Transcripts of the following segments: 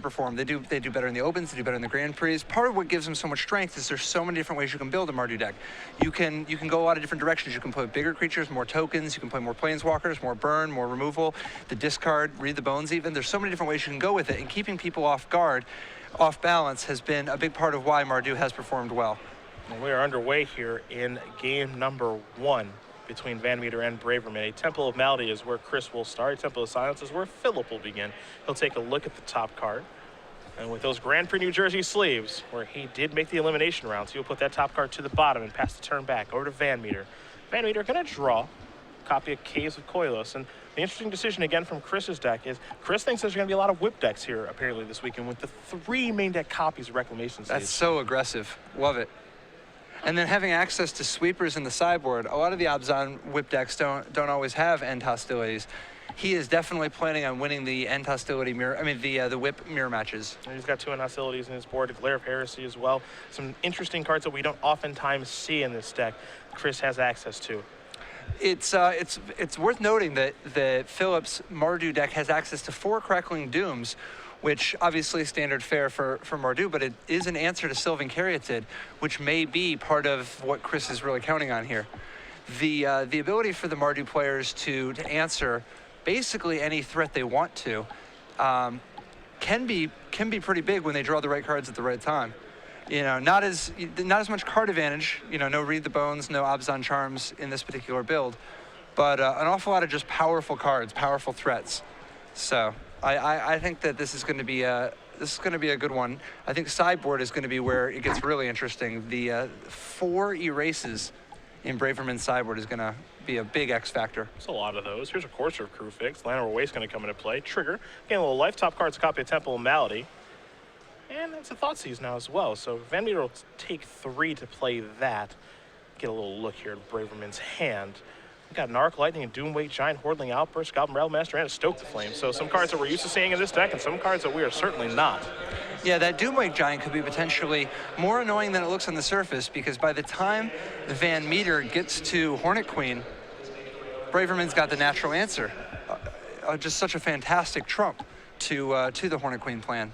underperform. They do better in the Opens, they do better in the Grand Prix. Part of what gives them so much strength is there's so many different ways you can build a Mardu deck. You can go a lot of different directions. You can play bigger creatures, more tokens, you can play more planeswalkers, more burn, more removal, the discard, read the bones even. There's so many different ways you can go with it, and keeping people off guard, off balance, has been a big part of why Mardu has performed well. And we are underway here in game number 1 between Vanmeter and Braverman. A Temple of Malady is where Chris will start. A Temple of Silence is where Phillip will begin. He'll take a look at the top card. And with those Grand Prix New Jersey sleeves, where he did make the elimination rounds, he'll put that top card to the bottom and pass the turn back over to Vanmeter. Vanmeter going to draw a copy of Caves of Koilos. And the interesting decision again from Chris's deck is Chris thinks there's going to be a lot of whip decks here apparently this weekend with the 3 main deck copies of Reclamation Sage. That's so aggressive. Love it. And then having access to sweepers in the sideboard, a lot of the Abzan whip decks don't always have end hostilities. He is definitely planning on winning the end hostility mirror, the whip mirror matches. And he's got 2 end hostilities in his board, a Glare of Heresy as well. Some interesting cards that we don't oftentimes see in this deck, Chris has access to. It's worth noting that Phillip's Mardu deck has access to 4 Crackling Dooms, which obviously is standard fare for Mardu, but it is an answer to Sylvan Caryatid, which may be part of what Chris is really counting on here. The ability for the Mardu players to answer basically any threat they want to can be pretty big when they draw the right cards at the right time. You know, not as much card advantage. You know, no Read the Bones, no Abzan Charms in this particular build, but an awful lot of just powerful cards, powerful threats. So I think that this is going to be a good one. I think sideboard is going to be where it gets really interesting. The 4 erases in Braverman's sideboard is going to be a big X factor. There's a lot of those. Here's a Courser of Crewfix. Llanowar Waste going to come into play. Trigger. Again, a little life. Top card's a copy of Temple of Malady. And that's a Thoughtseize now as well. So Vanmeter will take 3 to play that. Get a little look here at Braverman's hand. We've got an Arc Lightning, a Doomwake Giant, Hordling Outburst, Goblin Rattlemaster, and a Stoke the Flame. So some cards that we're used to seeing in this deck and some cards that we are certainly not. Yeah, that Doomwake Giant could be potentially more annoying than it looks on the surface, because by the time Vanmeter gets to Hornet Queen, Braverman's got the natural answer. Just such a fantastic trump to the Hornet Queen plan.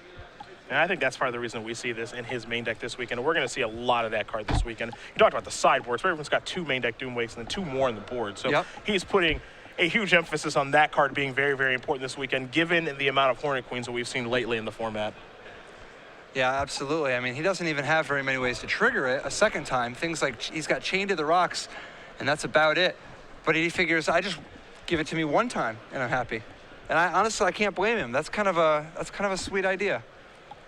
And I think that's part of the reason we see this in his main deck this weekend. And we're going to see a lot of that card this weekend. You talked about the sideboards. Braverman's got 2 main deck Doomwakes and then 2 more on the board. So he's putting a huge emphasis on that card being very, very important this weekend, given the amount of Hornet Queens that we've seen lately in the format. Yeah, absolutely. I mean, he doesn't even have very many ways to trigger it a second time. Things like he's got Chained to the Rocks, and that's about it. But he figures, I just give it to me 1 time, and I'm happy. And honestly, I can't blame him. That's kind of a sweet idea.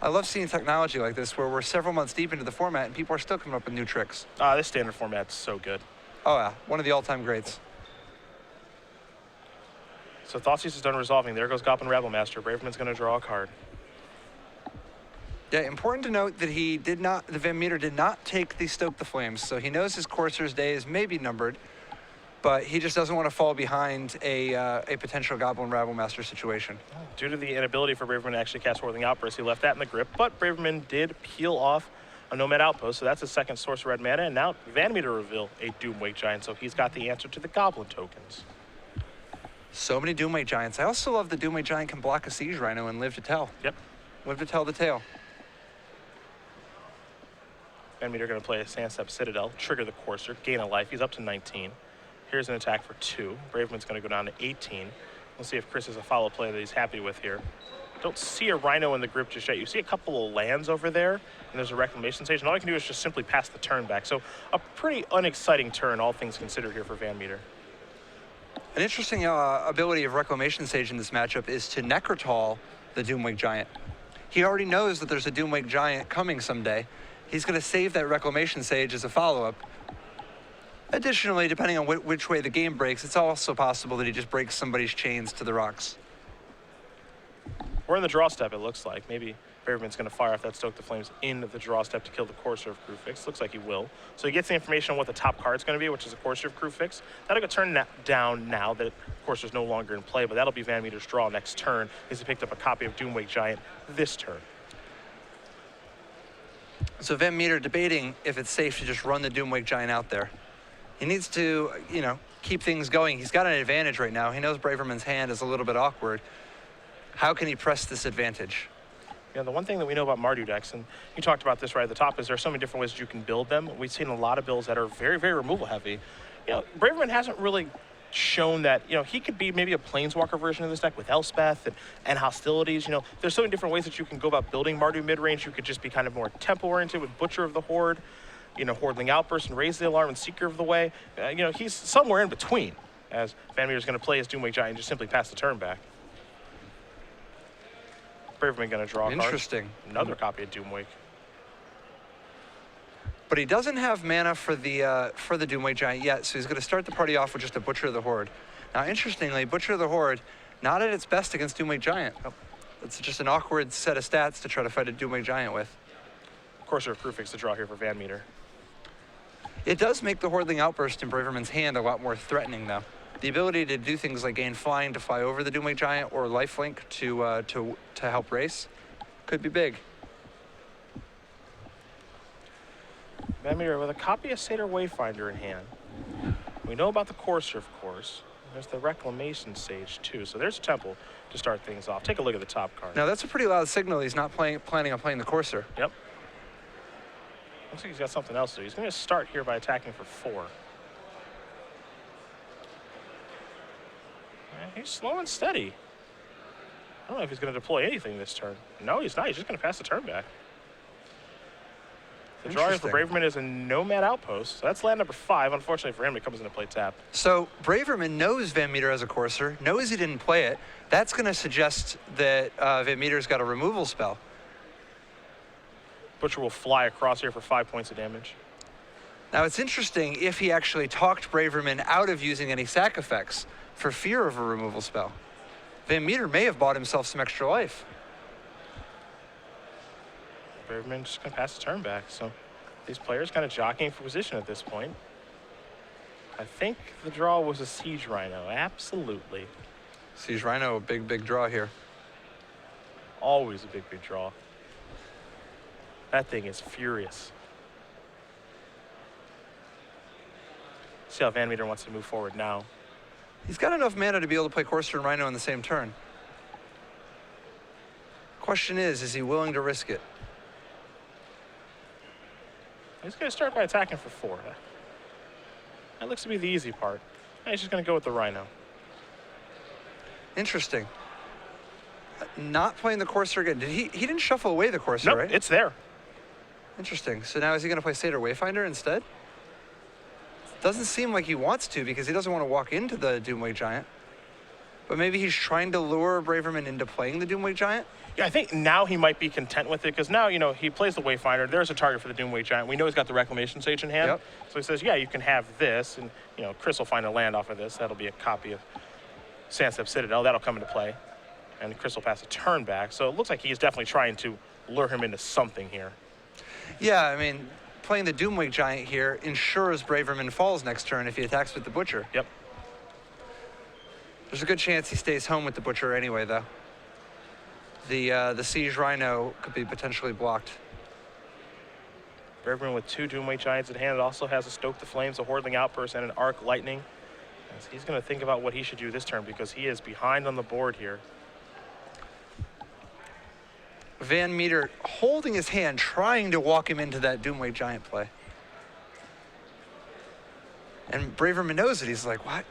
I love seeing technology like this where we're several months deep into the format and people are still coming up with new tricks. This standard format's so good. Oh yeah, one of the all-time greats. So Thoughtseize is done resolving. There goes Goblin Rabblemaster. Braverman's going to draw a card. Yeah, important to note that the Vanmeter did not take the Stoke the Flames, so he knows his Courser's days may be numbered, but he just doesn't want to fall behind a potential Goblin Rabblemaster situation. Due to the inability for Braverman to actually cast Hordling Outburst, he left that in the grip, but Braverman did peel off a Nomad Outpost, so that's his second source of red mana, and now Vanmeter reveal a Doomwake Giant, so he's got the answer to the Goblin tokens. So many Doomwake Giants. I also love the Doomwake Giant can block a Siege Rhino and live to tell. Yep. Live to tell the tale. Vanmeter going to play a Sandstep Citadel, trigger the Courser, gain a life. He's up to 19. Here's an attack for 2. Braverman's going to go down to 18. We'll see if Chris has a follow play that he's happy with here. Don't see a Rhino in the grip just yet. You see a couple of lands over there, and there's a Reclamation Stage, and all I can do is just simply pass the turn back. So a pretty unexciting turn, all things considered here for Vanmeter. An interesting ability of Reclamation Sage in this matchup is to Necrotol the Doomwake Giant. He already knows that there's a Doomwake Giant coming someday. He's going to save that Reclamation Sage as a follow-up. Additionally, depending on which way the game breaks, it's also possible that he just breaks somebody's chains to the rocks. We're in the draw step, it looks like. Maybe Braverman's going to fire off that Stoke the Flames in the draw step to kill the Courser of Crewfix. Looks like he will. So he gets the information on what the top card's going to be, which is a Courser of Crewfix. That'll get turned down now that Courser's no longer in play, but that'll be Vanmeter's draw next turn, as he picked up a copy of Doomwake Giant this turn. So Vanmeter debating if it's safe to just run the Doomwake Giant out there. He needs to, keep things going. He's got an advantage right now. He knows Braverman's hand is a little bit awkward. How can he press this advantage? You know, the one thing that we know about Mardu decks, and you talked about this right at the top, is there are so many different ways that you can build them. We've seen a lot of builds that are very, very removal heavy. You know, Braverman hasn't really shown that, you know, he could be maybe a Planeswalker version of this deck with Elspeth and Hostilities. You know, there's so many different ways that you can go about building Mardu mid-range. You could just be kind of more tempo-oriented with Butcher of the Horde, you know, Hordling Outburst and Raise the Alarm and Seeker of the Way. You know, he's somewhere in between, as Vanmeter's going to play his Doomwake Giant and just simply pass the turn back. Braverman going to draw a card. Interesting. Another copy of Doomwake. But he doesn't have mana for the Doomwake Giant yet, so he's going to start the party off with just a Butcher of the Horde. Now, interestingly, Butcher of the Horde, not at its best against Doomwake Giant. It's just an awkward set of stats to try to fight a Doomwake Giant with. Of course, there's Prefix to draw here for Vanmeter. It does make the Hordling Outburst in Braverman's hand a lot more threatening, though. The ability to do things like gain flying to fly over the Doomwake Giant or lifelink to help race could be big. Vanmeter with a copy of Satyr Wayfinder in hand. We know about the Courser, of course. There's the Reclamation Sage, too. So there's a Temple to start things off. Take a look at the top card. Now, that's a pretty loud signal. He's not planning on playing the Courser. Yep. Looks like he's got something else to do. He's going to start here by attacking for 4. He's slow and steady. I don't know if he's going to deploy anything this turn. No, he's not. He's just going to pass the turn back. The draw here for Braverman is a Nomad Outpost. So that's land number 5. Unfortunately for him, it comes into play tap. So Braverman knows Vanmeter has a Courser, knows he didn't play it. That's going to suggest that Vanmeter's got a removal spell. Butcher will fly across here for 5 points of damage. Now, it's interesting if he actually talked Braverman out of using any sack effects for fear of a removal spell. Vanmeter may have bought himself some extra life. Braverman just going to pass the turn back. So these players kind of jockeying for position at this point. I think the draw was a Siege Rhino. Absolutely. Siege Rhino, a big, big draw here. Always a big, big draw. That thing is furious. See how Vanmeter wants to move forward now. He's got enough mana to be able to play Courser and Rhino in the same turn. Question is he willing to risk it? He's going to start by attacking for 4. That looks to be the easy part. And he's just going to go with the Rhino. Interesting. Not playing the Courser again. He didn't shuffle away the Courser, Nope, right? it's there. Interesting. So now is he going to play Satyr Wayfinder instead? Doesn't seem like he wants to because he doesn't want to walk into the Doomwake Giant. But maybe he's trying to lure Braverman into playing the Doomwake Giant? Yeah, I think now he might be content with it because now, you know, he plays the Wayfinder. There's a target for the Doomwake Giant. We know he's got the Reclamation Sage in hand. Yep. So he says, yeah, you can have this. And, you know, Chris will find a land off of this. That'll be a copy of Sandstep Citadel. That'll come into play. And Chris will pass a turn back. So it looks like he's definitely trying to lure him into something here. Yeah, I mean, playing the Doomwake Giant here ensures Braverman falls next turn if he attacks with the Butcher. Yep. There's a good chance he stays home with the Butcher anyway, though. The Siege Rhino could be potentially blocked. Braverman with 2 Doomwake Giants in hand. It also has a Stoke the Flames, a Hordling Outburst, and an Arc Lightning. As he's going to think about what he should do this turn because he is behind on the board here. Vanmeter holding his hand, trying to walk him into that Doomwake Giant play. And Braverman knows it. He's like, what?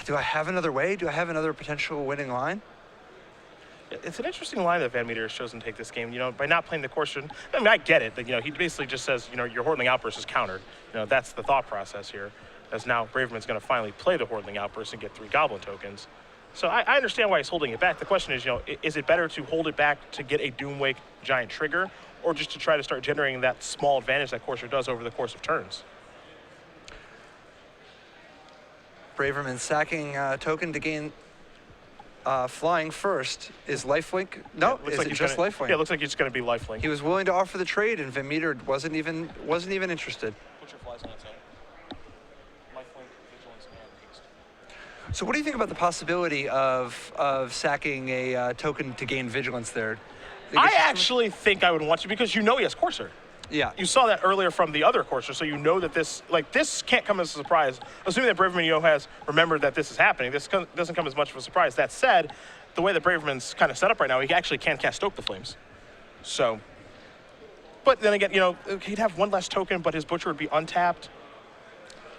Do I have another way? Do I have another potential winning line? It's an interesting line that Vanmeter has chosen to take this game. You know, by not playing the Courser, I mean, I get it. That, you know, he basically just says, you know, your Hordling Outburst is countered. You know, that's the thought process here. As now Braverman's going to finally play the Hordling Outburst and get 3 Goblin tokens. So I understand why he's holding it back. The question is, you know, is it better to hold it back to get a Doomwake Giant trigger, or just to try to start generating that small advantage that Courser does over the course of turns? Braverman sacking token to gain flying first. Is lifelink? No, yeah, is like it just lifelink? Yeah, it looks like it's going to be lifelink. He was willing to offer the trade, and Vanmeter wasn't even interested. Butcher flies on its own. Lifelink, vigilance, and haste. So what do you think about the possibility of sacking a token to gain vigilance there? I actually think I would want to because you know he has Courser. Yeah. You saw that earlier from the other Courser, so you know that this can't come as a surprise. Assuming that Braverman, you know, has remembered that this is happening, this doesn't come as much of a surprise. That said, the way that Braverman's kind of set up right now, he actually can cast Stoke the Flames. So, but then again, you know, he'd have one less token, but his Butcher would be untapped.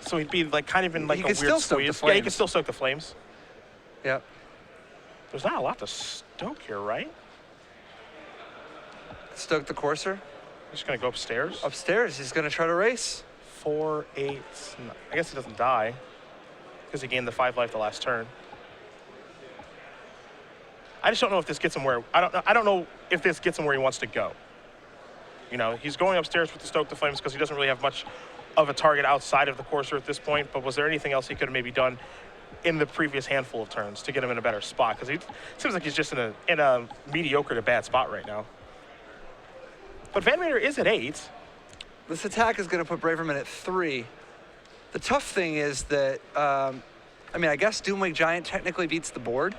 So he'd be like kind of in like a weird squeeze. Yeah, he can still soak the flames. Yep. There's not a lot to stoke here, right? Stoke the Courser. He's just gonna go upstairs. Upstairs, he's gonna try to race. 4, 8. I guess he doesn't die because he gained the 5 life the last turn. I just don't know if this gets him where I don't know if this gets him where he wants to go. You know, he's going upstairs with the Stoke the Flames because he doesn't really have much of a target outside of the Courser at this point. But was there anything else he could have maybe done in the previous handful of turns to get him in a better spot? Because he seems like he's just in a mediocre to bad spot right now. But Vanmeter is at 8. This attack is going to put Braverman at 3. The tough thing is that, I mean, I guess Doomwake Giant technically beats the board,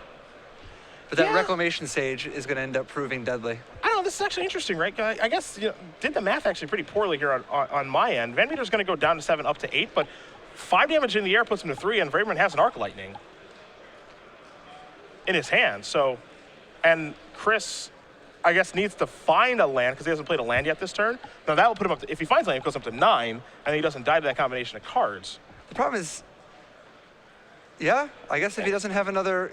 but that Reclamation Sage is going to end up proving deadly. I don't know, this is actually interesting, right? I guess, you know, did the math actually pretty poorly here on my end. Vanmeter's going to go down to 7, up to 8, but 5 damage in the air puts him to 3, and Braverman has an Arc Lightning in his hand. So, and Chris, I guess, needs to find a land because he hasn't played a land yet this turn. Now that will put him up to, if he finds land, he goes up to 9, and he doesn't die to that combination of cards. The problem is, yeah, I guess if he doesn't have another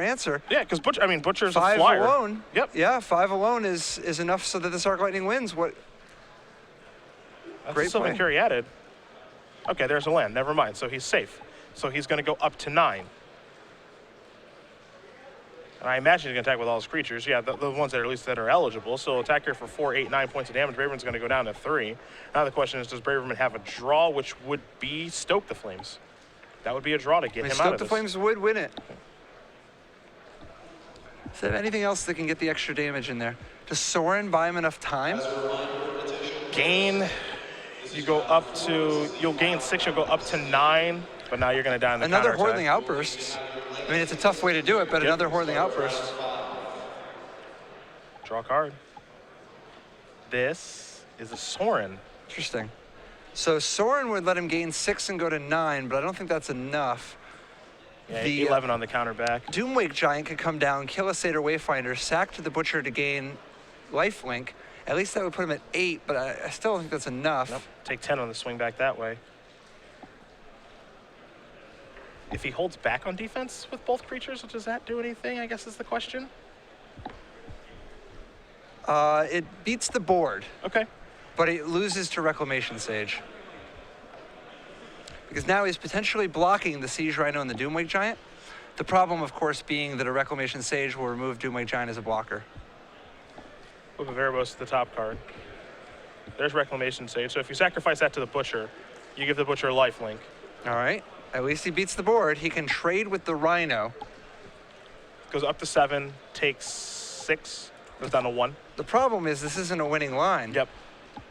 answer. Yeah, because Butcher's a 5 flyer. alone. Yep. Yeah, 5 alone is enough so that this Arc Lightning wins. What? That's Sylvan Carry added. Okay, there's a land. Never mind. So he's safe. So he's going to go up to 9. And I imagine he's going to attack with all his creatures. Yeah, the ones that are at least that are eligible. So attack here for 4, 8, 9 points of damage. Braverman's going to go down to 3. Now the question is, does Braverman have a draw, which would be Stoke the Flames? That would be a draw to get him out of this. Stoke the Flames would win it. Is there anything else that can get the extra damage in there? Does Sorin buy him enough time? Gain, you'll gain 6, you'll go up to 9, but now you're going to die in the Another counterattack. Hordeling Outburst. I mean, it's a tough way to do it, but another Hordeling Outburst. Draw a card. This is a Sorin. Interesting. So Sorin would let him gain 6 and go to 9, but I don't think that's enough. Yeah, 11 on the counter back. Doomwake Giant could come down, kill a Satyr Wayfinder, sack to the Butcher to gain lifelink. At least that would put him at 8, but I still don't think that's enough. Nope. Take 10 on the swing back that way. If he holds back on defense with both creatures, does that do anything, I guess is the question? It beats the board. Okay. But it loses to Reclamation Sage. Because now he's potentially blocking the Siege Rhino and the Doomwake Giant. The problem, of course, being that a Reclamation Sage will remove Doomwake Giant as a blocker. With a Veribos to the top card. There's Reclamation Sage. So if you sacrifice that to the Butcher, you give the Butcher a lifelink. All right. At least he beats the board. He can trade with the Rhino. Goes up to 7, takes 6, goes down to 1. The problem is this isn't a winning line. Yep.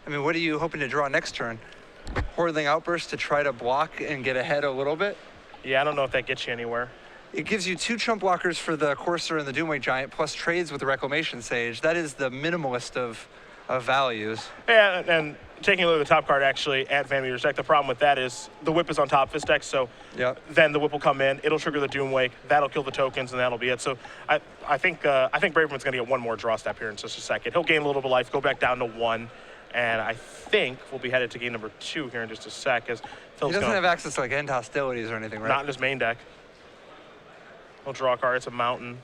I mean, what are you hoping to draw next turn? Hordeling Outburst to try to block and get ahead a little bit? Yeah, I don't know if that gets you anywhere. It gives you 2 chump blockers for the Courser and the Doomwake Giant, plus trades with the Reclamation Sage. That is the minimalist of values. Yeah, and taking a look at the top card actually at Vanmeter's deck, the problem with that is the whip is on top of his deck, so then the whip will come in, it'll trigger the Doomwake, that'll kill the tokens, and that'll be it. So I think Braverman's going to get one more draw step here in just a second. He'll gain a little bit of life, go back down to 1, and I think we'll be headed to game number 2 here in just a sec. As he doesn't have access to like end hostilities or anything, right? Not in his main deck. He'll draw a card, it's a mountain.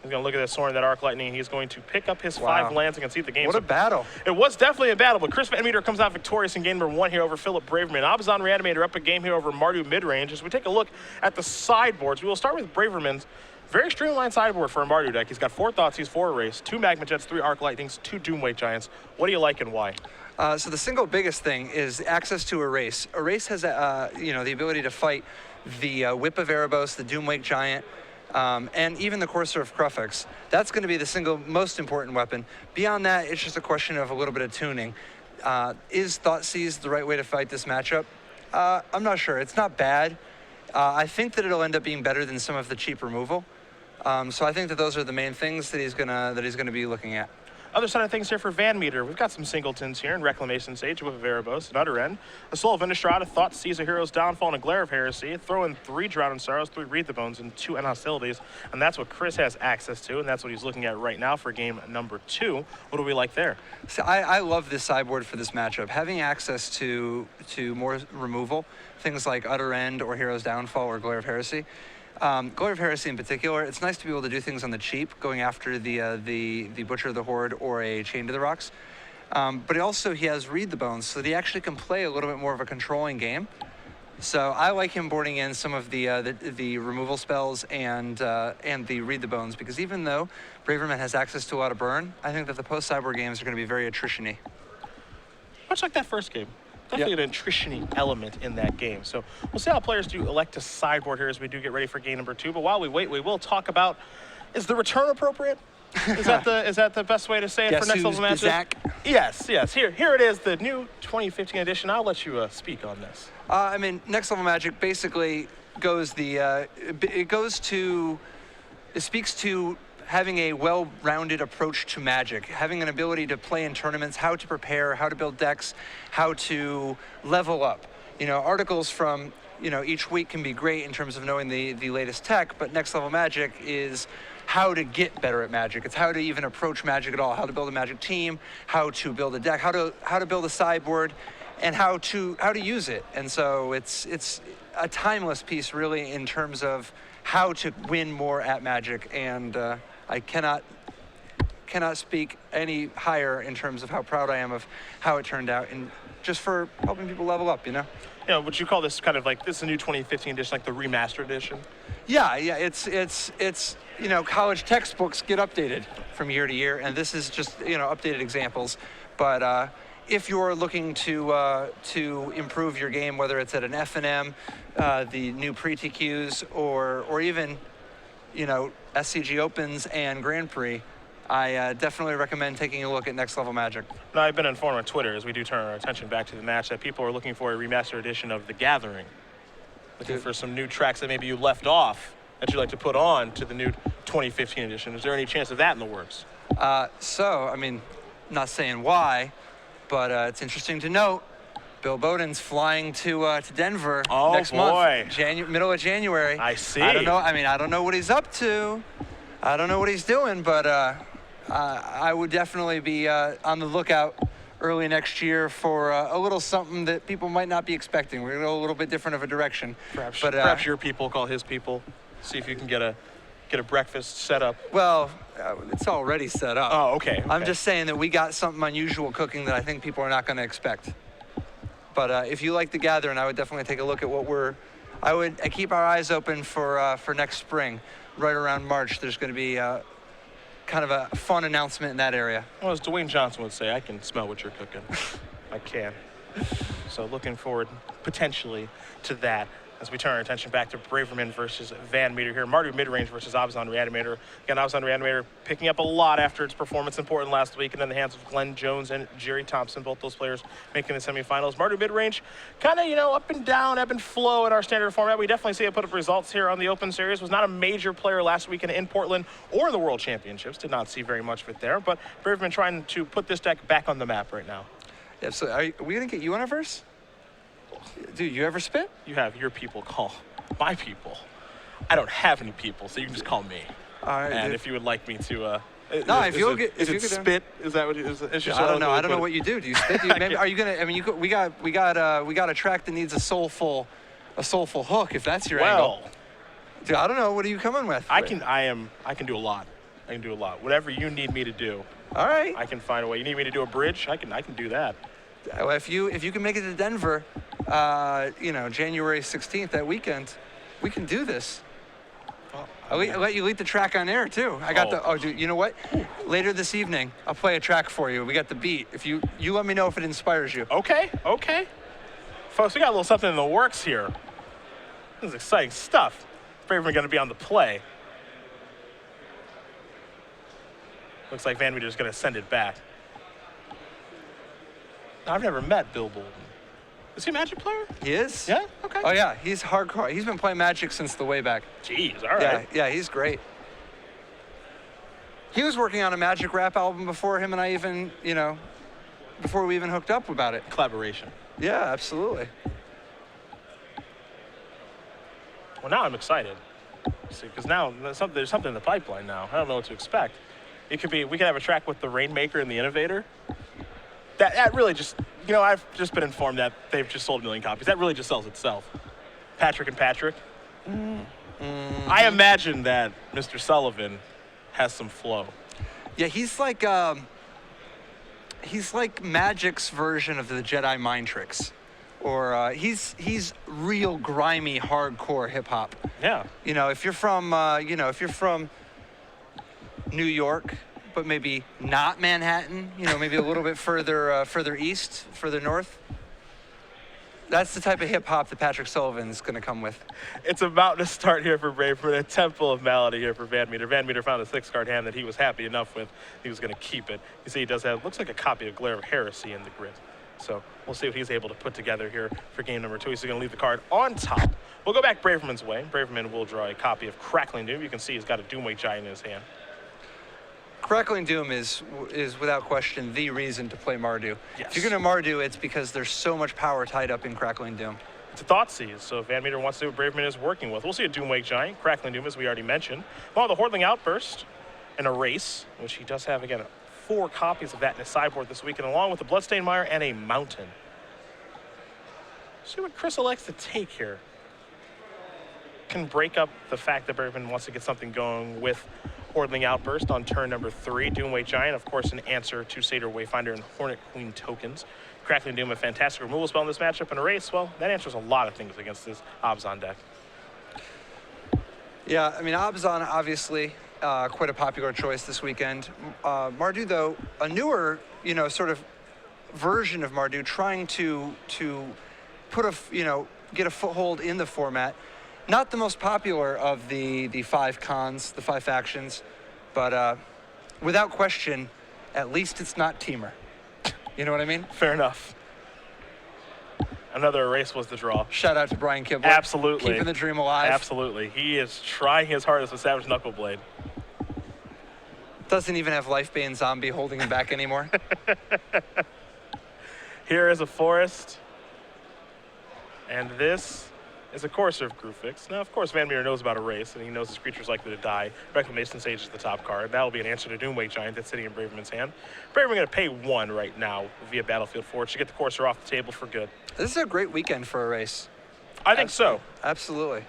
He's going to look at this Sorin, that Arc Lightning. He's going to pick up his 5 lands and concede the game. What a battle. It was definitely a battle, but Chris Vanmeter comes out victorious in game number 1 here over Phillip Braverman. Abazan Reanimator up a game here over Mardu Midrange. As we take a look at the sideboards, we will start with Braverman's very streamlined sideboard for a Mardu deck. He's got 4 Thoughtseize, 4 Erase, 2 Magma Jets, 3 Arc Lightnings, 2 Doomwake Giants. What do you like and why? So the single biggest thing is access to Erase. Erase has the ability to fight the Whip of Erebos, the Doomwake Giant, and even the Courser of Crufix. That's going to be the single most important weapon. Beyond that, it's just a question of a little bit of tuning. Is Thoughtseize the right way to fight this matchup? I'm not sure. It's not bad. I think that it'll end up being better than some of the cheap removal. So I think that those are the main things that he's gonna be looking at. Other side of things here for Vanmeter, we've got some singletons here in Reclamation Sage with Veribos, an utter end, a Soul of Innistrad, a Thought Sees a Hero's Downfall, and a Glare of Heresy. Throw in 3 Drowning Sorrows, 3 Read the Bones, and 2 End Hostilities, and that's what Chris has access to, and that's what he's looking at right now for game number 2. What do we like there? So I love this sideboard for this matchup. Having access to more removal, things like Utter End or Hero's Downfall or Glare of Heresy. Glare of Heresy in particular, it's nice to be able to do things on the cheap, going after the Butcher of the Horde or a Chain to the Rocks. But he has Read the Bones, so that he actually can play a little bit more of a controlling game. So I like him boarding in some of the removal spells and the Read the Bones, because even though Braverman has access to a lot of burn, I think that the post-sideboard games are going to be very attrition-y. Much like that first game. Definitely an attrition-y element in that game. So we'll see how players do elect to sideboard here as we do get ready for game number 2. But while we wait, we will talk about, is the return appropriate? Is that the best way to say it for next level matches? Zach? Yes. Here it is, the new 2015 edition. I'll let you speak on this. Next Level Magic basically goes it speaks to having a well-rounded approach to Magic, having an ability to play in tournaments, how to prepare, how to build decks, how to level up. Articles from each week can be great in terms of knowing the latest tech, but Next Level Magic is how to get better at Magic. It's how to even approach Magic at all, how to build a Magic team, how to build a deck, how to build a sideboard, and how to use it. And so it's a timeless piece really in terms of how to win more at Magic, and I cannot speak any higher in terms of how proud I am of how it turned out, and just for helping people level up, Would you call this kind of like, this is a new 2015 edition, like the remastered edition? Yeah, it's college textbooks get updated from year to year, and this is just, updated examples. But if you're looking to improve your game, whether it's at an F&M, the new pre-TQs, or even, SCG Opens and Grand Prix, I definitely recommend taking a look at Next Level Magic. Now, I've been informed on Twitter, as we do turn our attention back to the match, that people are looking for a remastered edition of The Gathering. Looking for some new tracks that maybe you left off that you'd like to put on to the new 2015 edition. Is there any chance of that in the works? Not saying why, but it's interesting to note, Bill Bowden's flying to Denver next month, middle of January. I see. I don't know what he's up to. I don't know what he's doing, but I would definitely be on the lookout early next year for a little something that people might not be expecting. We're going to go a little bit different of a direction. Perhaps your people call his people. See if you can get a breakfast set up. Well, it's already set up. Oh, okay. I'm just saying that we got something unusual cooking that I think people are not going to expect. But if you like The Gathering, I would definitely take a look at I keep our eyes open for next spring. Right around March, there's going to be kind of a fun announcement in that area. Well, as Dwayne Johnson would say, I can smell what you're cooking. I can. So looking forward potentially to that as we turn our attention back to Braverman versus Vanmeter here. Mardu midrange versus Abzan Reanimator. Again, Abzan Reanimator picking up a lot after its performance in Portland last week, and in the hands of Glenn Jones and Jerry Thompson, both those players making the semifinals. Mardu midrange, kind of, up and down, ebb and flow in our standard format. We definitely see it put up results here on the Open Series. Was not a major player last weekend in Portland or the World Championships. Did not see very much of it there, but Braverman trying to put this deck back on the map right now. Yeah, so are we going to get you on our verse? Dude, you ever spit? You have your people call my people. I don't have any people, so you can just call me. All right. And if you would like me to, no, if you'll get, is it spit? Is that what it is? I don't know. I don't know what you do. Do you spit? Are you gonna? We got a track that needs a soulful hook. If that's your angle. Dude, I don't know. What are you coming with? I can do a lot. I can do a lot. Whatever you need me to do. All right. I can find a way. You need me to do a bridge? I can do that. Well, if you can make it to Denver, January 16th, that weekend, we can do this. I'll let you lead the track on air too. I got dude, you know what? Later this evening, I'll play a track for you. We got the beat. If you let me know if it inspires you. Okay. Folks, we got a little something in the works here. This is exciting stuff. Braverman going to be on the play. Looks like Vanmeter's going to send it back. I've never met Bill Bolden. Is he a Magic player? He is. Yeah? Okay. Oh, yeah. He's hardcore. He's been playing Magic since the way back. Jeez, all right. Yeah, he's great. He was working on a Magic Rap album before him and I even, before we even hooked up about it. Collaboration. Yeah, absolutely. Well, now I'm excited. Because now there's something in the pipeline now. I don't know what to expect. We can have a track with the Rainmaker and the Innovator. That really just, I've just been informed that they've just sold 1 million copies. That really just sells itself. Patrick and Patrick. I imagine that Mr. Sullivan has some flow. Yeah, he's like Magic's version of the Jedi mind tricks. Or he's real grimy, hardcore hip hop. Yeah. If you're from New York, but maybe not Manhattan, maybe a little bit further east, further north. That's the type of hip hop that Patrick Sullivan's going to come with. It's about to start here for Braverman, a Temple of Malady here for Vanmeter. Vanmeter found a 6-card hand that he was happy enough with. He was going to keep it. You see, he does have, looks like a copy of Glare of Heresy in the grid. So we'll see what he's able to put together here for game number 2. He's going to leave the card on top. We'll go back Braverman's way. Braverman will draw a copy of Crackling Doom. You can see he's got a Doomwake Giant in his hand. Crackling Doom is without question the reason to play Mardu. Yes. If you're going to Mardu, it's because there's so much power tied up in Crackling Doom. It's a thought seize, so if Vanmeter wants to see what Braverman is working with. We'll see a Doomwake Giant, Crackling Doom, as we already mentioned. Well, the Hordling Outburst, and Erase, which he does have, again, 4 copies of that in his sideboard this weekend, along with a Bloodstained Mire and a Mountain. See what Chris elects to take here. Can break up the fact that Braverman wants to get something going with Hordling Outburst on turn number 3. Doomwake Giant, of course, an answer to Satyr Wayfinder and Hornet Queen tokens. Crackling Doom, a fantastic removal spell in this matchup, and Erase, well, that answers a lot of things against this Abzan deck. Yeah, I mean, Abzan, obviously, quite a popular choice this weekend. Mardu, though, a newer, sort of version of Mardu, trying to put get a foothold in the format. Not the most popular of the 5 cons, the 5 factions, but without question, at least it's not Teamer. You know what I mean? Fair enough. Another Erase was the draw. Shout out to Brian Kibler. Absolutely. Keeping the dream alive. Absolutely. He is trying his hardest with Savage Knuckleblade. Doesn't even have Lifebane Zombie holding him back anymore. Here is a Forest. And this is a Courser of Grufix. Now, of course, Vanmeter knows about Erase, and he knows his creature's likely to die. Reclamation Sage is the top card. That'll be an answer to Doomwake Giant that's sitting in Braverman's hand. Braverman going to pay 1 right now via Battlefield Forge to get the Courser off the table for good. This is a great weekend for Erase. I think so. Absolutely.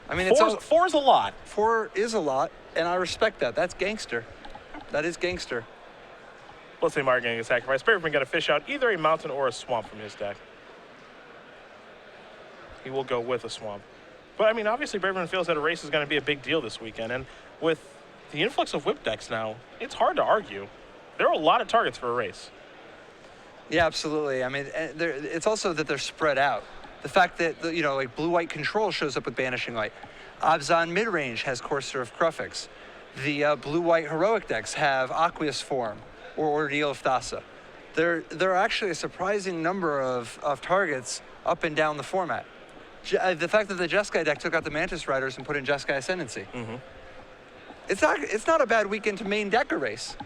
I mean, 4 is a lot. 4 is a lot, and I respect that. That's gangster. That is gangster. Let's say Mark getting a sacrifice. Braverman going to fish out either a mountain or a swamp from his deck. He will go with a swamp. But, I mean, obviously, Braverman feels that Erase is going to be a big deal this weekend. And with the influx of whip decks now, it's hard to argue. There are a lot of targets for Erase. Yeah, absolutely. I mean, it's also that they're spread out. The fact that, like Blue-White Control shows up with Banishing Light. Abzan Midrange has Courser of Crufix. The Blue-White Heroic decks have Aqueous Form or Ordeal of Thassa. There are actually a surprising number of targets up and down the format. The fact that the Jeskai deck took out the Mantis Riders and put in Jeskai Ascendancy. Mm-hmm. It's not a bad weekend to main deck Erase.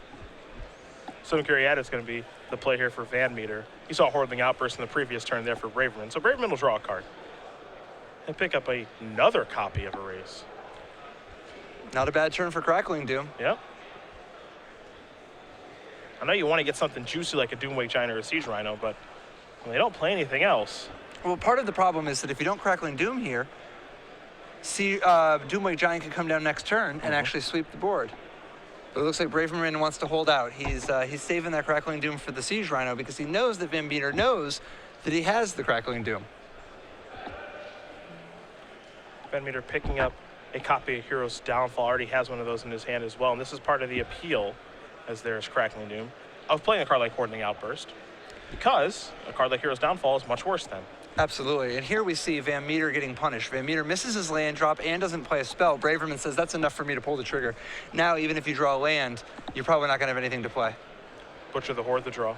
So Curiata is going to be the play here for Vanmeter. You saw Hordling Outburst in the previous turn there for Braverman. So Braverman will draw a card and pick up another copy of Erase. Not a bad turn for Crackling Doom. Yep. I know you want to get something juicy like a Doomwake Giant or a Siege Rhino, but when they don't play anything else. Well, part of the problem is that if you don't Crackling Doom here, Doomwake Giant can come down next turn and actually sweep the board. But it looks like Braverman wants to hold out. He's saving that Crackling Doom for the Siege Rhino because he knows that Vanmeter knows that he has the Crackling Doom. Vanmeter picking up a copy of Hero's Downfall. Already has one of those in his hand as well. And this is part of the appeal, as there's Crackling Doom, of playing a card like Hordling Outburst. Because a card like Hero's Downfall is much worse than. Absolutely, and here we see Vanmeter getting punished. Vanmeter misses his land drop and doesn't play a spell. Braverman says, that's enough for me to pull the trigger. Now, even if you draw a land, you're probably not gonna have anything to play. Butcher the Horde, the draw.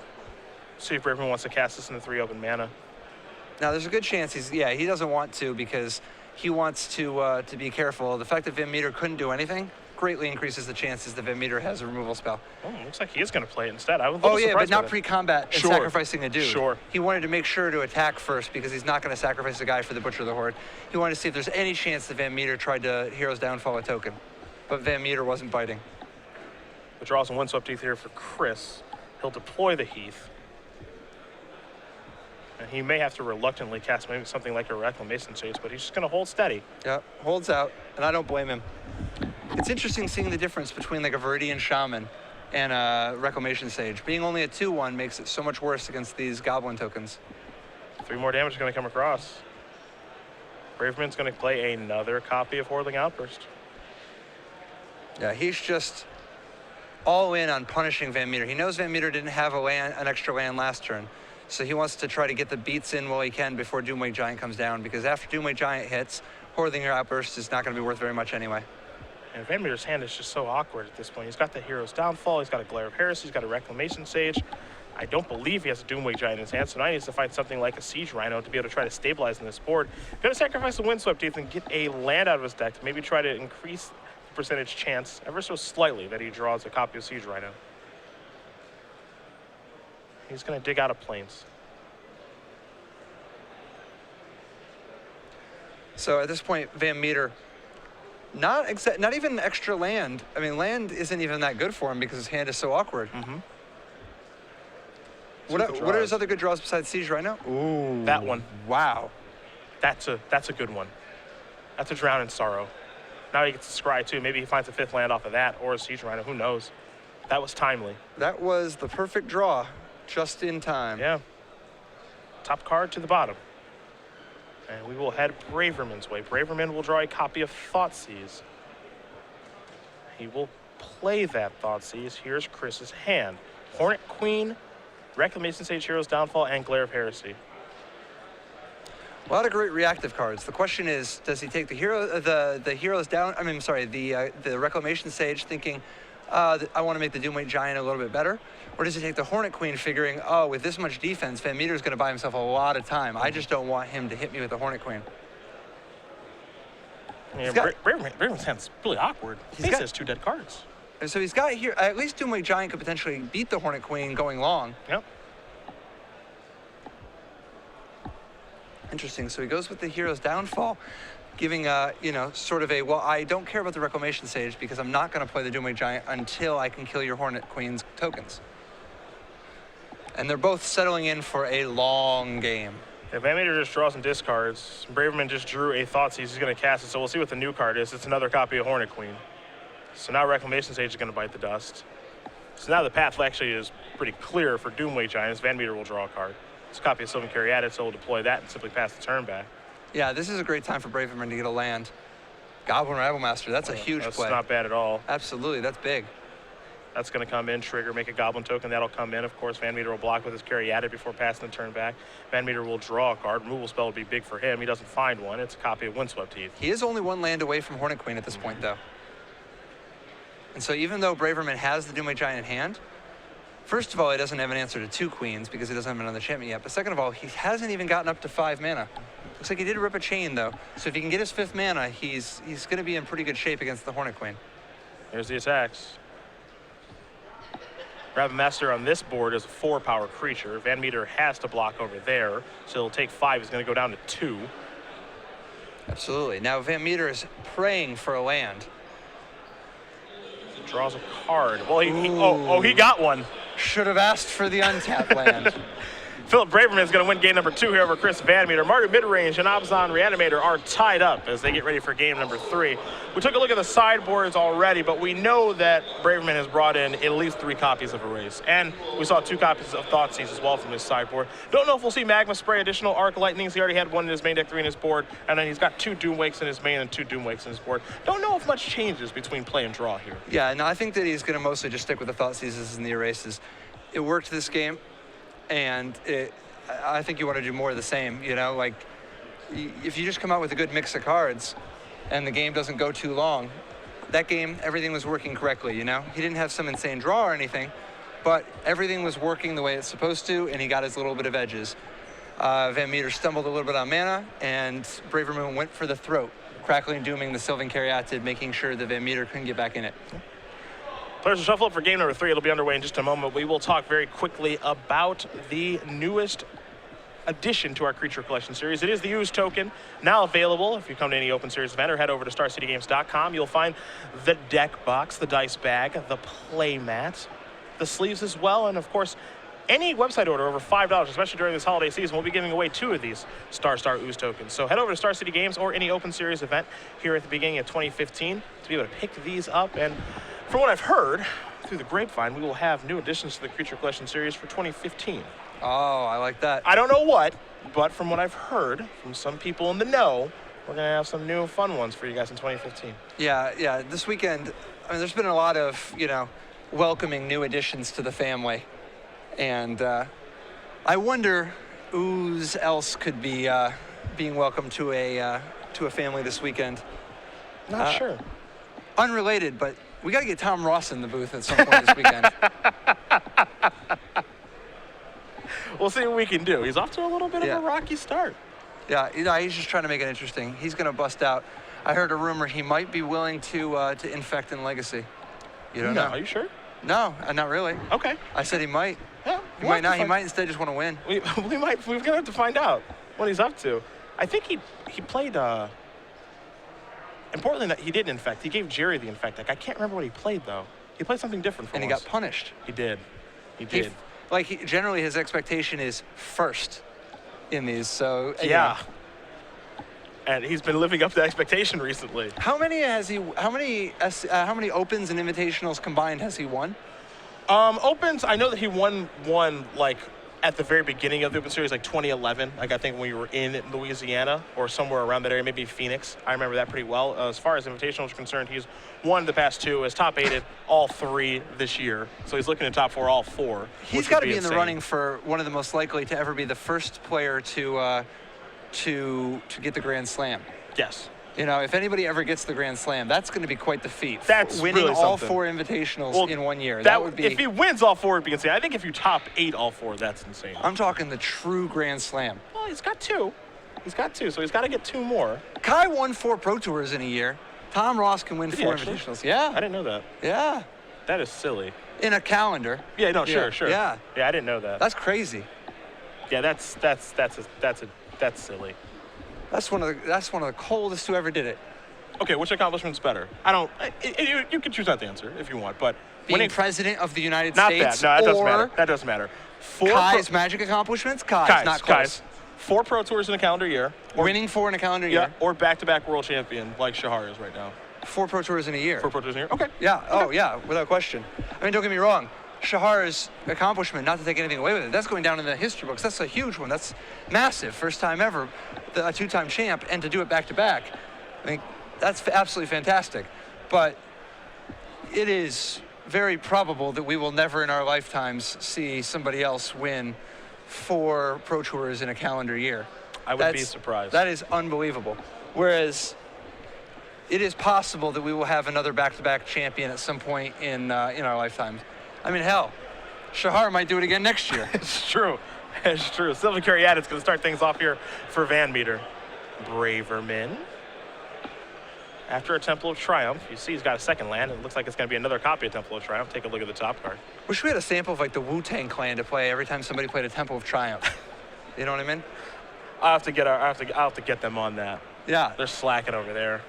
See if Braverman wants to cast this into 3 open mana. Now, there's a good chance he doesn't want to because he wants to be careful. The fact that Vanmeter couldn't do anything, greatly increases the chances that Vanmeter has a removal spell. Oh, looks like he is going to play it instead. I was a Oh little yeah, but surprised not by that. pre-combat and Sure. sacrificing a dude. Sure. He wanted to make sure to attack first because he's not going to sacrifice a guy for the Butcher of the Horde. He wanted to see if there's any chance that Vanmeter tried to Hero's Downfall a token. But Vanmeter wasn't biting. The draws and Windswept Teeth here for Chris. He'll deploy the Heath. And he may have to reluctantly cast maybe something like a Reclamation Chase, but he's just going to hold steady. Yeah, holds out, and I don't blame him. It's interesting seeing the difference between like a Viridian Shaman and a Reclamation Sage. Being only a 2/1 makes it so much worse against these Goblin tokens. 3 more damage is going to come across. Braverman's going to play another copy of Hordeling Outburst. Yeah, he's just all in on punishing Vanmeter. He knows Vanmeter didn't have an extra land last turn, so he wants to try to get the beats in while he can before Doomwake Giant comes down, because after Doomwake Giant hits, Hordeling Outburst is not going to be worth very much anyway. And Vanmeter's hand is just so awkward at this point. He's got the Hero's Downfall, he's got a Glare of Heresy, he's got a Reclamation Sage. I don't believe he has a Doomwake Giant in his hand, so now he needs to find something like a Siege Rhino to be able to try to stabilize in this board. Gonna sacrifice the Windswept Teeth and get a land out of his deck to maybe try to increase the percentage chance, ever so slightly, that he draws a copy of Siege Rhino. He's gonna dig out of Plains. So at this point, Vanmeter, not even extra land. I mean, land isn't even that good for him because his hand is so awkward. Mm-hmm. What are his other good draws besides Siege Rhino? Ooh, That one. Wow. That's a good one. That's a Drown in Sorrow. Now he gets to Scry too. Maybe he finds a 5th land off of that or a Siege Rhino. Who knows? That was timely. That was the perfect draw, just in time. Yeah. Top card to the bottom. And we will head Braverman's way. Braverman will draw a copy of Thoughtseize. He will play that Thoughtseize. Here's Chris's hand. Hornet Queen, Reclamation Sage, Hero's Downfall, and Glare of Heresy. A lot of great reactive cards. The question is, does he take the Hero's Down? I mean, sorry, the Reclamation Sage, thinking, I want to make the Doomwake Giant a little bit better, or does he take the Hornet Queen, figuring, oh, with this much defense, Vanmeter's going to buy himself a lot of time. I just don't want him to hit me with the Hornet Queen. Yeah, Braverman's hand's really awkward. He has 2 dead cards. And so he's got here, at least Doomwake Giant could potentially beat the Hornet Queen going long. Yep. Interesting. So he goes with the Hero's Downfall, giving sort of a, well, I don't care about the Reclamation Sage because I'm not going to play the Doomwake Giant until I can kill your Hornet Queen's tokens. And they're both settling in for a long game. If Vanmeter just draws and discards, Braverman just drew a Thoughtseize. He's going to cast it, so we'll see what the new card is. It's another copy of Hornet Queen. So now Reclamation Sage is going to bite the dust. So now the path actually is pretty clear for Doomwake Giants. Vanmeter will draw a card. It's a copy of Sylvan Caryatid, so we'll deploy that and simply pass the turn back. Yeah, this is a great time for Braverman to get a land. Goblin Ravelmaster, that's a huge play. That's not bad at all. Absolutely, that's big. That's going to come in, trigger, make a Goblin token. That'll come in. Of course, Vanmeter will block with his Caryatid before passing the turn back. Vanmeter will draw a card. Removal spell would be big for him. He doesn't find one. It's a copy of Windswept Teeth. He is only 1 land away from Hornet Queen at this point, though. And so even though Braverman has the Doomwake Giant in hand, first of all, he doesn't have an answer to 2 queens because he doesn't have another enchantment yet. But second of all, he hasn't even gotten up to 5 mana. Looks like he did rip a chain, though. So if he can get his 5th mana, he's going to be in pretty good shape against the Hornet Queen. Here's the attacks. Bravermaster on this board is a 4-power creature. Vanmeter has to block over there, so he'll take 5. He's going to go down to 2. Absolutely. Now Vanmeter is praying for a land. Draws a card. Well, he got one. Should have asked for the untapped land. Phillip Braverman is going to win game number 2 here over Chris Vanmeter. Mardu Midrange and Abzan Reanimator are tied up as they get ready for game number 3. We took a look at the sideboards already, but we know that Braverman has brought in at least 3 copies of Erase. And we saw 2 copies of Thoughtseize as well from his sideboard. Don't know if we'll see Magma Spray, additional Arc Lightnings. He already had 1 in his main deck, 3 in his board. And then he's got 2 Doomwakes in his main and 2 Doomwakes in his board. Don't know if much changes between play and draw here. Yeah, no, I think that he's going to mostly just stick with the Thoughtseizes and the Erases. It worked this game, and I think you want to do more of the same, like if you just come out with a good mix of cards and the game doesn't go too long, that game, everything was working correctly, He didn't have some insane draw or anything, but everything was working the way it's supposed to, and he got his little bit of edges. Vanmeter stumbled a little bit on mana, and Braverman went for the throat. crackling, dooming the Sylvan Caryatid, making sure that Vanmeter couldn't get back in it. Players will shuffle up for game number 3. It'll be underway in just a moment. We will talk very quickly about the newest addition to our Creature Collection series. It is the Ooze token, now available. If you come to any Open Series event or head over to StarCityGames.com, you'll find the deck box, the dice bag, the play mat, the sleeves as well, and of course, any website order over $5, especially during this holiday season, we'll be giving away 2 of these Star Ooze tokens. So head over to Star City Games or any Open Series event here at the beginning of 2015 to be able to pick these up. And from what I've heard through the grapevine, we will have new additions to the Creature Collection series for 2015. Oh, I like that. I don't know what, but from what I've heard from some people in the know, we're going to have some new fun ones for you guys in 2015. Yeah. This weekend, I mean, there's been a lot of, welcoming new additions to the family. And I wonder who else could be being welcomed to a family this weekend. Not sure. Unrelated, but we got to get Tom Ross in the booth at some point this weekend. We'll see what we can do. He's off to a little bit of a rocky start. Yeah, he's just trying to make it interesting. He's going to bust out. I heard a rumor he might be willing to infect in Legacy. You don't know? Are you sure? No, not really. Okay. I said he might. Yeah, He might not. He might instead just want to win. We're going to have to find out what he's up to. I think he played, importantly, he didn't infect. He gave Jerry the infect deck. I can't remember what he played, though. He played something different from us. And he got punished. He did. He did. Generally, his expectation is first in these. So yeah. And he's been living up to expectation recently. How many opens and invitationals combined has he won? Opens, I know that he won one like at the very beginning of the Open Series, like 2011. Like I think when we were in Louisiana or somewhere around that area, maybe Phoenix. I remember that pretty well. As far as invitational is concerned, he's won the past 2, has top 8'd all 3 this year. So he's looking to top 4 all 4. He's got to be in the running for one of the most likely to ever be the first player to get the Grand Slam. Yes. If anybody ever gets the Grand Slam, that's going to be quite the feat. That's winning really all something. 4 invitationals in 1 year. That would be. If he wins all 4, it'd be insane. I think if you top 8 all 4, that's insane. I'm talking the true Grand Slam. Well, he's got 2. So he's got to get 2 more. Kai won 4 Pro Tours in a year. Tom Ross can win 4 invitationals. Yeah. I didn't know that. Yeah. That is silly. In a calendar. Yeah. No. Sure. Yeah. Yeah. I didn't know that. That's crazy. Yeah. That's silly. That's one of the coldest who ever did it. Okay, which accomplishment's better? You can choose not to answer if you want, but being president of the United not States. Not that. No, that doesn't matter. That doesn't matter. Kai's magic accomplishments. Kai's not close. 4 Pro Tours in a calendar year. Winning 4 in a calendar year. Yeah. Or back-to-back world champion like Shahar is right now. 4 Pro Tours in a year. 4 Pro Tours in a year. Okay. Yeah. Okay. Oh yeah, without question. I mean, don't get me wrong. Shahar's accomplishment, not to take anything away with it, that's going down in the history books. That's a huge one. That's massive. First time ever, a 2-time champ, and to do it back-to-back. I mean, that's absolutely fantastic. But it is very probable that we will never in our lifetimes see somebody else win 4 Pro Tours in a calendar year. I would be surprised. That is unbelievable. Whereas it is possible that we will have another back-to-back champion at some point in our lifetimes. I mean, hell, Shahar might do it again next year. It's true. It's true. Sylvan Caryatid's going to start things off here for Vanmeter. Braverman. After a Temple of Triumph, you see he's got a second land. It looks like it's going to be another copy of Temple of Triumph. Take a look at the top card. Wish we had a sample of like the Wu-Tang Clan to play every time somebody played a Temple of Triumph. You know what I mean? I'll have to get them on that. Yeah. They're slacking over there.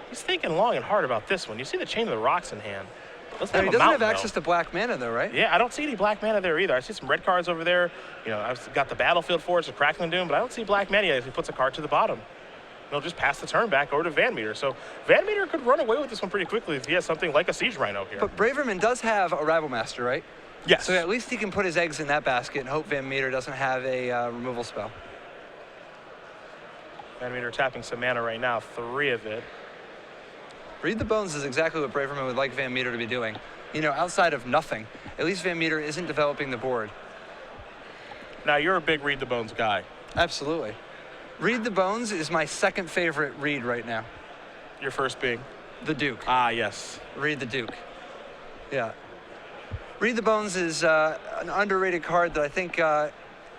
He's thinking long and hard about this one. You see the Chain of the Rocks in hand. He doesn't have access to black mana though, right? Yeah, I don't see any black mana there either. I see some red cards over there. I've got the Battlefield Forge, the Crackling Doom, but I don't see black mana as he puts a card to the bottom. And he'll just pass the turn back over to Vanmeter. So Vanmeter could run away with this one pretty quickly if he has something like a Siege Rhino here. But Braverman does have a Rival Master, right? Yes. So at least he can put his eggs in that basket and hope Vanmeter doesn't have a removal spell. Vanmeter tapping some mana right now, 3 of it. Read the Bones is exactly what Braverman would like Vanmeter to be doing. Outside of nothing, at least Vanmeter isn't developing the board. Now, you're a big Read the Bones guy. Absolutely. Read the Bones is my second favorite read right now. Your first being? The Duke. Ah, yes. Read the Duke. Yeah. Read the Bones is an underrated card that I think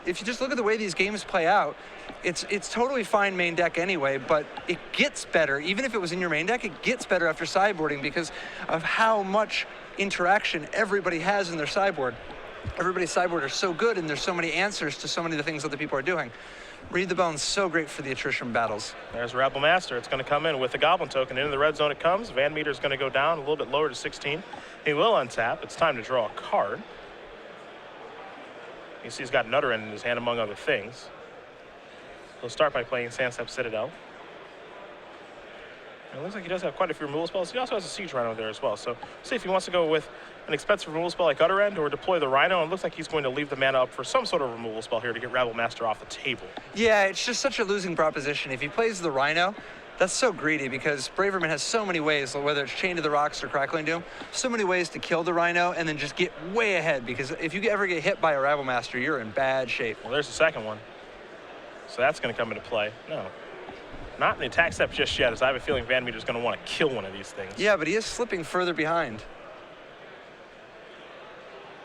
if you just look at the way these games play out, it's totally fine main deck anyway, but it gets better. Even if it was in your main deck, it gets better after sideboarding because of how much interaction everybody has in their sideboard. Everybody's sideboard are so good, and there's so many answers to so many of the things that the people are doing. Read the Bones, so great for the attrition battles. There's Rebel Master. It's going to come in with the Goblin token. Into the red zone it comes. Vanmeter's going to go down a little bit lower to 16. He will untap. It's time to draw a card. You see he's got Nutter in his hand, among other things. He'll start by playing Sandstep Citadel. And it looks like he does have quite a few removal spells. He also has a Siege Rhino there as well. So see if he wants to go with an expensive removal spell like Utter End or deploy the Rhino. And it looks like he's going to leave the mana up for some sort of removal spell here to get Rebel Master off the table. Yeah, it's just such a losing proposition. If he plays the Rhino, that's so greedy because Braverman has so many ways, whether it's Chain to the Rocks or Crackling Doom, so many ways to kill the Rhino and then just get way ahead, because if you ever get hit by a Rebel Master, you're in bad shape. Well, there's the second one. So that's going to come into play. No, not in the attack step just yet, as I have a feeling Vanmeter's going to want to kill one of these things. Yeah, but he is slipping further behind.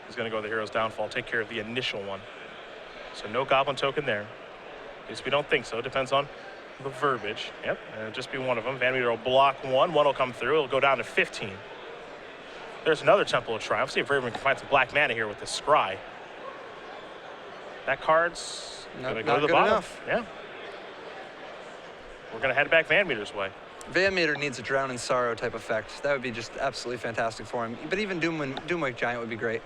He's going to go with the Hero's Downfall, take care of the initial one. So no Goblin token there. At least we don't think so. Depends on the verbiage. Yep, and it'll just be one of them. Vanmeter will block one. One will come through. It'll go down to 15. There's another Temple of Triumph. See if Braverman can find some black mana here with the Scry. That card's going to go to the bottom. Enough. Yeah. We're going to head back Vanmeter's way. Vanmeter needs a Drown in Sorrow type effect. That would be just absolutely fantastic for him. But even Doomwake Giant would be great.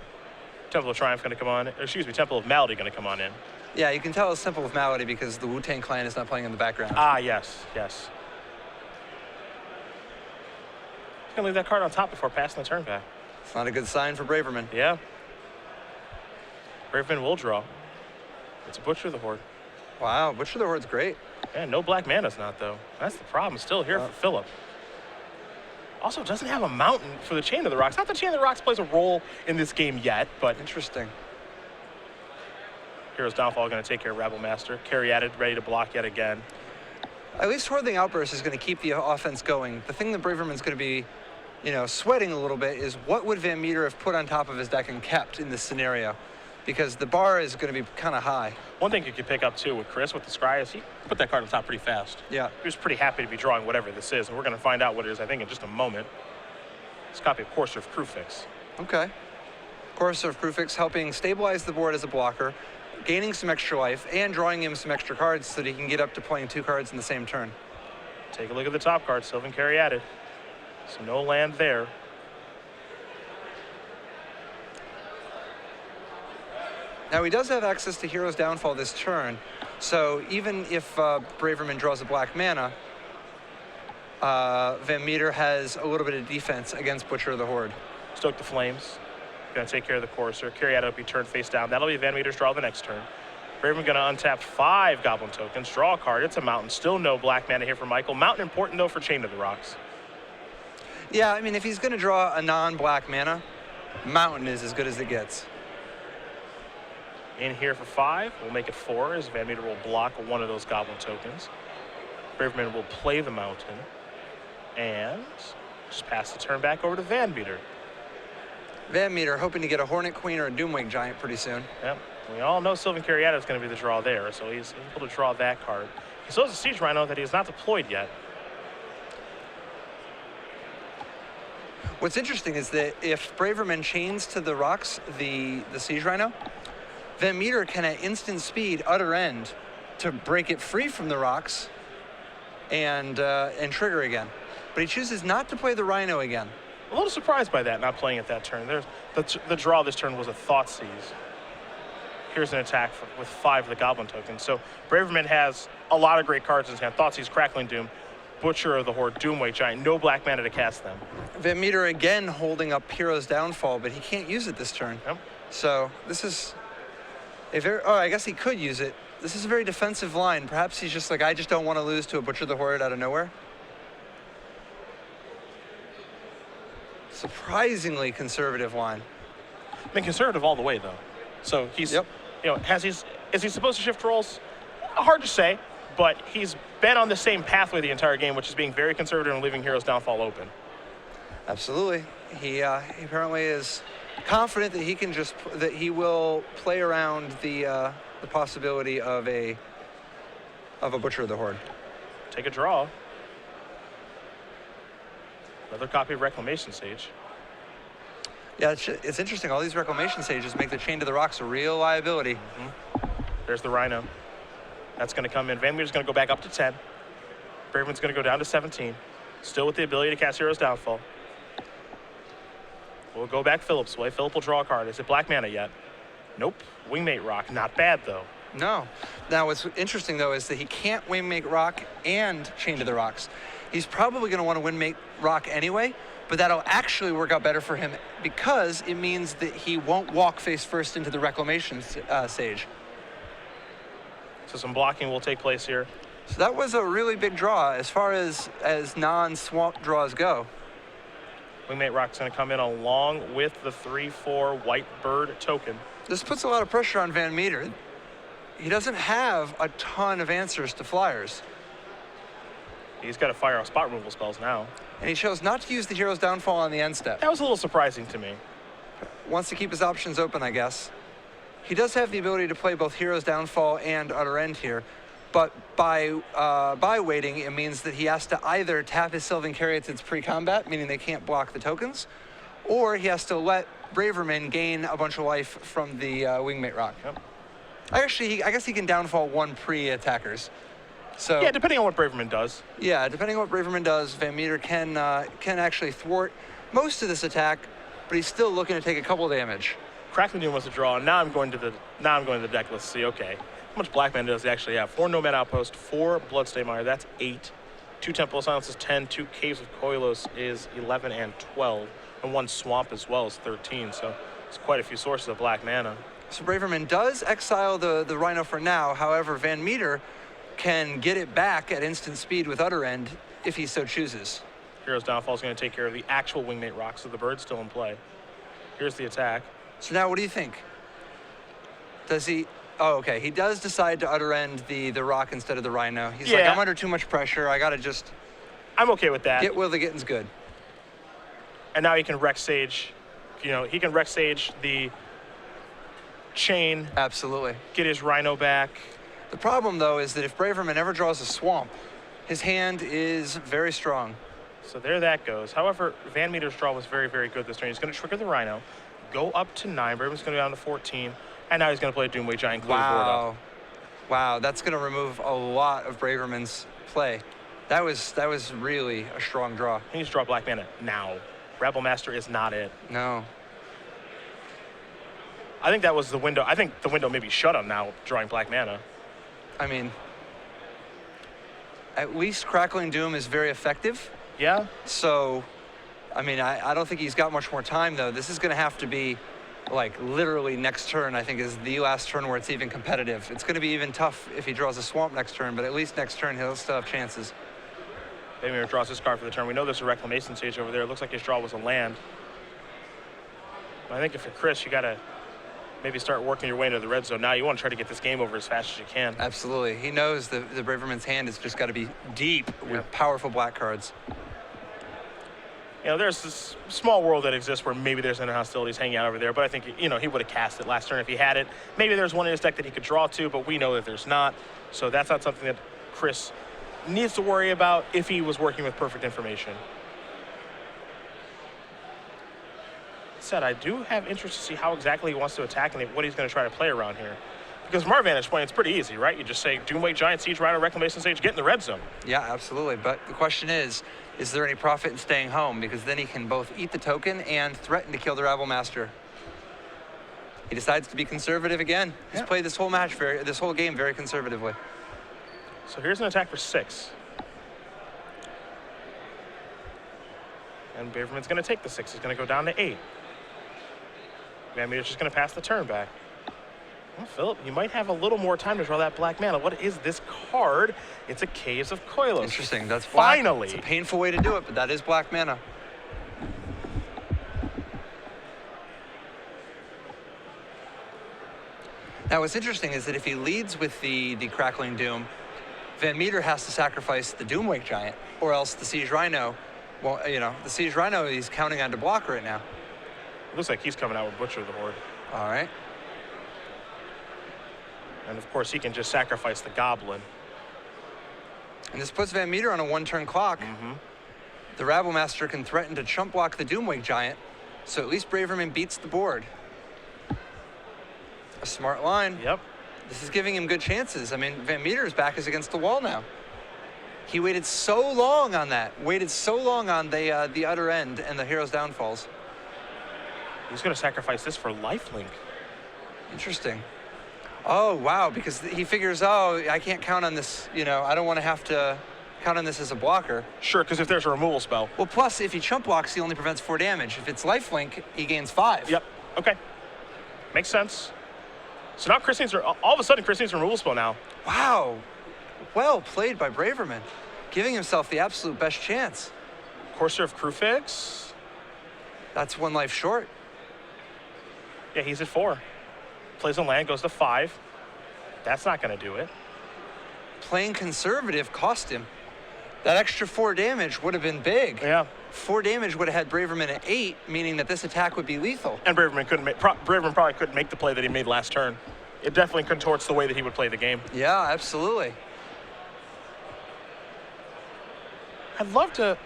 Temple of Triumph going to come on. Or excuse me, Temple of Malady going to come on in. Yeah, you can tell it's Temple of Malady because the Wu-Tang Clan is not playing in the background. Ah, yes, yes. He's going to leave that card on top before passing the turn back. It's not a good sign for Braverman. Yeah. Braverman will draw. It's a Butcher of the Horde. Wow, Butcher of the Horde's great. Yeah, no black mana's not, though. That's the problem. Still here for Phillip. Also, doesn't have a mountain for the Chain of the Rocks. Not that Chain of the Rocks plays a role in this game yet, but... Interesting. Hero's Downfall going to take care of Rebel Master. Carry added, ready to block yet again. At least Hurling Outburst is going to keep the offense going. The thing that Braverman's going to be, sweating a little bit is what would Vanmeter have put on top of his deck and kept in this scenario? Because the bar is going to be kind of high. One thing you could pick up, too, with Chris, with the Scry, is he put that card on top pretty fast. Yeah. He was pretty happy to be drawing whatever this is, and we're going to find out what it is, I think, in just a moment. It's a copy of Courser of Crewfix. Okay. Courser of Crewfix helping stabilize the board as a blocker, gaining some extra life, and drawing him some extra cards so that he can get up to playing 2 cards in the same turn. Take a look at the top card, Sylvan Carry added. So no land there. Now he does have access to Hero's Downfall this turn, so even if Braverman draws a black mana, Vanmeter has a little bit of defense against Butcher of the Horde. Stoke the Flames. Going to take care of the Courser. Carry out, be turned face down. That'll be Vanmeter's draw the next turn. Braverman going to untap 5 Goblin tokens. Draw a card. It's a Mountain. Still no black mana here for Michael. Mountain important, though, for Chain of the Rocks. Yeah, I mean, if he's going to draw a non-black mana, Mountain is as good as it gets. In here for 5. We'll make it 4 as Vanmeter will block one of those Goblin tokens. Braverman will play the Mountain. And just pass the turn back over to Vanmeter. Vanmeter hoping to get a Hornet Queen or a Doomwake Giant pretty soon. Yep. We all know Sylvan Carriata is going to be the draw there, so he's able to draw that card. He still has a Siege Rhino that he has not deployed yet. What's interesting is that if Braverman chains to the rocks the Siege Rhino, Vanmeter can at instant speed Utter End to break it free from the rocks and trigger again. But he chooses not to play the Rhino again. A little surprised by that, not playing it that turn. The draw this turn was a Thoughtseize. Here's an attack with 5 of the Goblin tokens. So Braverman has a lot of great cards in his hand. Thoughtseize, Crackling Doom, Butcher of the Horde, Doomwake Giant. No black mana to cast them. Vanmeter again holding up Hero's Downfall, but he can't use it this turn. Yep. So this is a very, I guess he could use it. This is a very defensive line. Perhaps he's just like, I just don't want to lose to a Butcher of the Horde out of nowhere. Surprisingly conservative line. I mean, conservative all the way, though. So he's, is he supposed to shift roles? Hard to say, but he's been on the same pathway the entire game, which is being very conservative and leaving Hero's Downfall open. Absolutely. He apparently is confident that he can that he will play around the the possibility of a Butcher of the Horde. Take a draw. Another copy of Reclamation Sage. Yeah, it's interesting. All these Reclamation Sages make the Chain to the Rocks a real liability. There's the Rhino. That's going to come in. Vanmeter's going to go back up to 10. Braverman's going to go down to 17. Still with the ability to cast Hero's Downfall. We'll go back Phillip's way. Phillip will draw a card. Is it black mana yet? Nope. Wingmate Rock. Not bad, though. No. Now, what's interesting, though, is that he can't Wingmate Rock and Chain to the Rocks. He's probably going to want to Wingmate Rock anyway, but that'll actually work out better for him because it means that he won't walk face first into the Reclamation Sage. So some blocking will take place here. So that was a really big draw as far as non-swamp draws go. Wingmate Rock's going to come in along with the 3/4 White Bird token. This puts a lot of pressure on Vanmeter. He doesn't have a ton of answers to flyers. He's got to fire off spot removal spells now. And he chose not to use the Hero's Downfall on the end step. That was a little surprising to me. Wants to keep his options open, I guess. He does have the ability to play both Hero's Downfall and Utter End here, but by waiting, it means that he has to either tap his Sylvan Caryatids pre-combat, meaning they can't block the tokens, or he has to let Braverman gain a bunch of life from the Wingmate Rock. Yep. I guess he can downfall one pre-attackers. So Yeah, depending on what Braverman does. yeah, depending on what Braverman does, Vanmeter can actually thwart most of this attack, but he's still looking to take a couple damage. Crackling Doom was a draw, and now I'm going to the deck. Let's see. Okay, how much black mana does he actually have? 4 Nomad Outpost, 4 Bloodstained Mire. That's 8. 2 Temple of Silence is 10. 2 Caves of Koilos is 11 and 12, and 1 Swamp as well is 13. So it's quite a few sources of black mana. So Braverman does exile the Rhino for now. However, Vanmeter can get it back at instant speed with Utter End if he so chooses. Hero's Downfall is going to take care of the actual Wingmate Rock, so the bird's still in play. Here's the attack. So now what do you think? Does he... Oh, okay. He does decide to Utter End the Rock instead of the Rhino. He's like, I'm under too much pressure. I got to just... I'm okay with that. Get Will the Getting's good. And now he can Rex Sage. You know, he can Rex Sage the chain. Absolutely. Get his Rhino back. The problem, though, is that if Braverman ever draws a Swamp, his hand is very strong. So there that goes. However, Vanmeter's draw was very, very good this turn. He's going to trigger the Rhino, go up to 9. Braverman's going to go down to 14. And now he's going to play a Doomway Giant. Wow. Wow, that's going to remove a lot of Braverman's play. That was really a strong draw. He needs to draw black mana now. Rebel Master is not it. No. I think that was the window. I think the window may be shut on now, drawing black mana. I mean, at least Crackling Doom is very effective. Yeah? So, I mean, I don't think he's got much more time, though. This is going to have to be, like, literally next turn, I think, is the last turn where it's even competitive. It's going to be even tough if he draws a Swamp next turn, but at least next turn he'll still have chances. Vanmeter draws his card for the turn. We know there's a Reclamation Sage over there. It looks like his draw was a land. But I think if you're Chris, you got to maybe start working your way into the red zone. Now you want to try to get this game over as fast as you can. Absolutely. He knows the Braverman's hand has just got to be deep with powerful black cards. You know, there's this small world that exists where maybe there's inner hostilities hanging out over there, but I think, you know, he would have cast it last turn if he had it. Maybe there's one in his deck that he could draw to, but we know that there's not. So that's not something that Chris needs to worry about if he was working with perfect information. That said, I do have interest to see how exactly he wants to attack and what he's going to try to play around here. Because from our vantage point, it's pretty easy, right? You just say, Doomway Giant, Siege Rhino, Reclamation Sage, get in the red zone. Yeah, absolutely. But the question is there any profit in staying home? Because then he can both eat the token and threaten to kill the Rabble Master. He decides to be conservative again. He's played this whole match, this whole game very conservatively. So here's an attack for 6. And Braverman's going to take the 6. He's going to go down to 8. Vanmeter's just going to pass the turn back. Well, Phillip, you might have a little more time to draw that black mana. What is this card? It's a Caves of Koilos. Interesting. That's black. Finally. It's a painful way to do it, but that is black mana. Now, what's interesting is that if he leads with the Crackling Doom, Vanmeter has to sacrifice the Doomwake Giant, or else the Siege Rhino, well, you know, the Siege Rhino he's counting on to block right now. Looks like he's coming out with Butcher of the Horde. All right. And of course, he can just sacrifice the Goblin. And this puts Vanmeter on a 1-turn clock. The Rabblemaster can threaten to chump block the Doomwig Giant, so at least Braverman beats the board. A smart line. Yep. This is giving him good chances. I mean, Vanmeter's back is against the wall now. He waited so long on that. Waited so long on the utter end and the Hero's Downfalls. He's going to sacrifice this for lifelink. Interesting. Oh, wow, because he figures, oh, I can't count on this, you know, I don't want to have to count on this as a blocker. Sure, because if there's a removal spell. Well, plus, if he chump blocks, he only prevents 4 damage. If it's lifelink, he gains 5. Yep, okay. Makes sense. So now Chris needs, all of a sudden, Chris needs a removal spell now. Wow. Well played by Braverman, giving himself the absolute best chance. Courser of Crewfigs. That's 1 life short. Yeah, he's at 4. Plays on land, goes to 5. That's not going to do it. Playing conservative cost him. That extra 4 damage would have been big. Yeah. 4 damage would have had Braverman at 8, meaning that this attack would be lethal. And Braverman couldn't make, Braverman probably couldn't make the play that he made last turn. It definitely contorts the way that he would play the game. Yeah, absolutely. I'd love to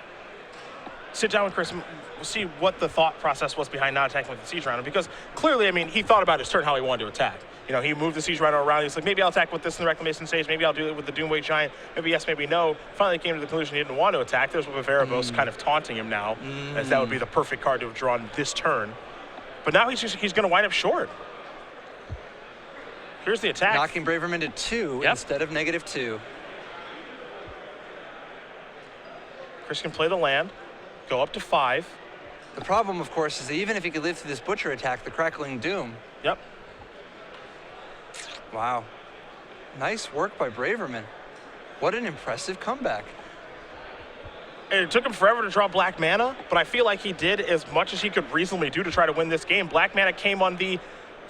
sit down with Chris and see what the thought process was behind not attacking with the Siege Rhino, because clearly, I mean, he thought about his turn how he wanted to attack. You know, he moved the Siege Rhino around. He's like, maybe I'll attack with this in the Reclamation stage. Maybe I'll do it with the Doomwig Giant. Maybe yes, maybe no. Finally came to the conclusion he didn't want to attack. There's Braverman kind of taunting him now, as that would be the perfect card to have drawn this turn. But now he's going to wind up short. Here's the attack. Knocking Braverman to 2 instead of -2. Chris can play the land, go up to 5. The problem, of course, is that even if he could live through this Butcher attack, the Crackling Doom. Yep. Wow. Nice work by Braverman. What an impressive comeback. It took him forever to draw black mana, but I feel like he did as much as he could reasonably do to try to win this game. Black mana came on the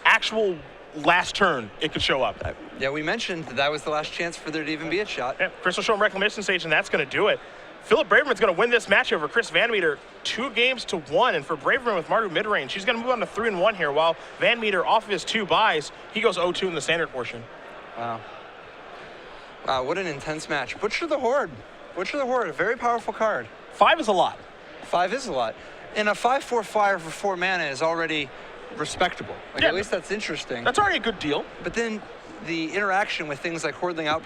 actual last turn it could show up. Yeah, we mentioned that was the last chance for there to even be a shot. Yeah, Chris will show him Reclamation Stage, and that's going to do it. Phillip Braverman's going to win this match over Chris Vanmeter 2-1, and for Braverman with Mardu mid-range, he's going to move on to 3-1 here, while Vanmeter, off of his 2 buys, he goes 0-2 in the standard portion. Wow. Wow, what an intense match. Butcher the Horde. Butcher the Horde, a very powerful card. 5 is a lot. 5 is a lot. And a 5/4 flyer for 4 mana is already respectable. Like, yeah, at least that's interesting. That's already a good deal. But then the interaction with things like Hordeling Outbreak